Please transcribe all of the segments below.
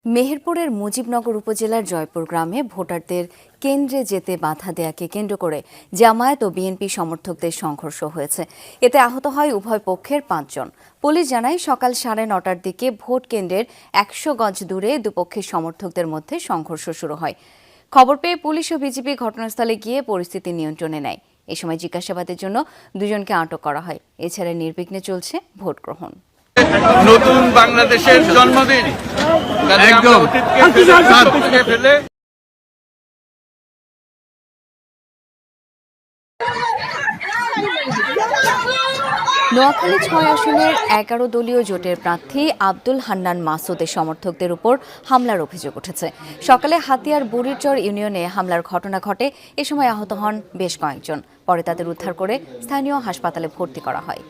মেহেরপুরের মুজিবনগর উপজেলার জয়পুর গ্রামে ভোটারদের কেন্দ্রে যেতে বাধা দেয়াকে কেন্দ্র করে জামায়াত ও বিএনপি সমর্থকদের সংঘর্ষ হয়েছে। এতে আহত হয় উভয় পক্ষের ৫ জন। পুলিশ জানায় সকাল ৯:৩০টার দিকে ভোট কেন্দ্রের ১০০ গজ দূরে দুপক্ষের সমর্থকদের মধ্যে সংঘর্ষ শুরু হয়। খবর পেয়ে পুলিশ ও বিজিবি ঘটনাস্থলে গিয়ে পরিস্থিতি নিয়ন্ত্রণে নেয়। এ সময় জিজ্ঞাসাবাদের জন্য দুজনকে আটক করা হয়। এছাড়া নির্বিঘ্নে চলছে ভোট গ্রহণ। নতুন বাংলাদেশের জন্মদিন ফেলে নোয়াখালী ৬ আসনের ১১ দলীয় জোটের প্রার্থী আব্দুল হান্নান মাসুদের সমর্থকদের উপর হামলার অভিযোগ উঠেছে। সকালে হাতিয়ার বুড়িরচর ইউনিয়নে হামলার ঘটনা ঘটে। এ সময় আহত হন বেশ কয়েকজন। পরে তাদের উদ্ধার করে স্থানীয় হাসপাতালে ভর্তি করা হয়।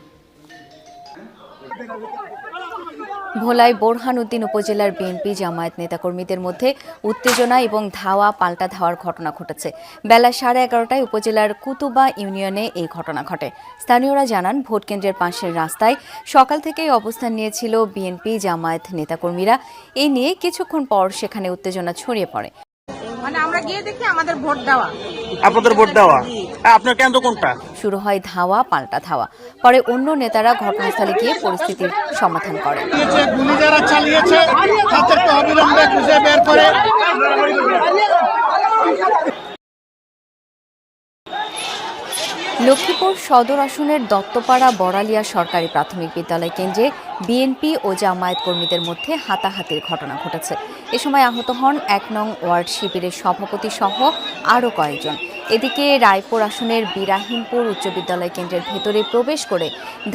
ভোলায় বোরহানউদ্দিন উপজেলার বিএনপি জামায়াত নেতাকর্মীদের মধ্যে উত্তেজনা এবং ধাওয়া পাল্টা ধাওয়ার ঘটনা ঘটেছে। বেলা 11:30টায় উপজেলার কুতুবা ইউনিয়নে এই ঘটনা ঘটে। স্থানীয়রা জানান, ভোটকেন্দ্রের পাশের রাস্তায় সকাল থেকেই অবস্থান নিয়েছিল বিএনপি জামায়াত নেতাকর্মীরা। এ নিয়ে কিছুক্ষণ পর সেখানে উত্তেজনা ছড়িয়ে পড়ে। আমরা গিয়ে দেখি আমাদের ভোট দেওয়া। আপনাদের ভোট দেওয়া, আপনার কেন্দ্র কোনটা? শুরু হয় ধাওয়া পাল্টা ধাওয়া। পরে অন্য নেতারা ঘটনাস্থলে গিয়ে পরিস্থিতির সমাধান করেন। গুলি যারা চালিয়েছে তাদেরকে অবিলম্বে খুঁজে বের করে। লক্ষ্মীপুর সদর আসনের দত্তপাড়া বড়ালিয়া সরকারি প্রাথমিক বিদ্যালয় কেন্দ্রে বিএনপি ও জামায়াত কর্মীদের মধ্যে হাতাহাতির ঘটনা ঘটেছে। এ সময় আহত হন ১ নং ওয়ার্ড শিবিরের সভাপতি সহ আরও কয়েকজন। এদিকে রায়পুর আসনের বিরাহিমপুর উচ্চ বিদ্যালয় কেন্দ্রের ভেতরে প্রবেশ করে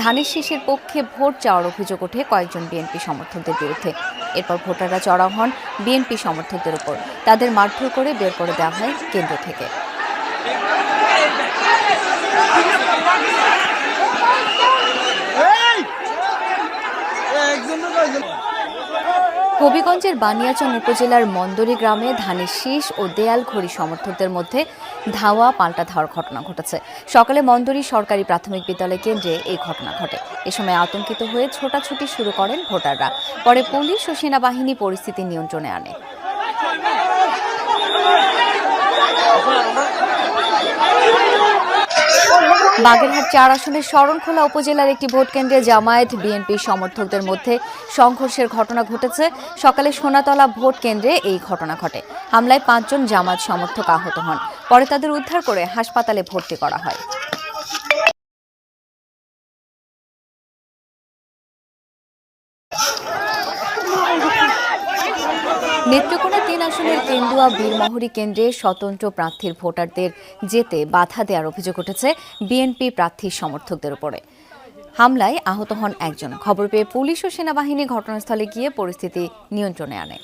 ধানের শীষের পক্ষে ভোট চাওয়ার অভিযোগ ওঠে কয়েকজন বিএনপি সমর্থকদের বিরুদ্ধে। এরপর ভোটাররা চড়াও হন বিএনপি সমর্থকদের উপর। তাদের মারধর করে বের করে দেওয়া হয় কেন্দ্র থেকে। হবিগঞ্জের বানিয়াচং উপজেলার মন্দরী গ্রামে ধানের শীষ ও দেয়ালঘড়ি সমর্থকদের মধ্যে ধাওয়া পাল্টা ধাওয়ার ঘটনা ঘটেছে। সকালে মন্দরী সরকারি প্রাথমিক বিদ্যালয় কেন্দ্রে এই ঘটনা ঘটে। এ সময় আতঙ্কিত হয়ে ছোটাছুটি শুরু করেন ভোটাররা। পরে পুলিশ ও সেনাবাহিনী পরিস্থিতি নিয়ন্ত্রণে আনে। বাগেরহাট ৪ আসনের শরণখোলা উপজেলার একটি ভোট কেন্দ্রে জামায়াত বিএনপি সমর্থকদের মধ্যে সংঘর্ষের ঘটনা ঘটেছে। সকালে সোনাতলা ভোট কেন্দ্রে এই ঘটনা ঘটে। হামলায় ৫ জন জামায়াত সমর্থক আহত হন। পরে তাদের উদ্ধার করে হাসপাতালে ভর্তি করা হয়। নেত্রকোনা ৩ আসনের কেন্দুয়া বীরমোহরী কেন্দ্রে স্বতন্ত্র প্রার্থীর ভোটারদের যেতে বাধা দেওয়ার অভিযোগ উঠেছে বিএনপি প্রার্থীর সমর্থকদের উপরে। হামলায় আহত হন একজন। খবর পেয়ে পুলিশ ও সেনাবাহিনী ঘটনাস্থলে গিয়ে পরিস্থিতি নিয়ন্ত্রণে আনে।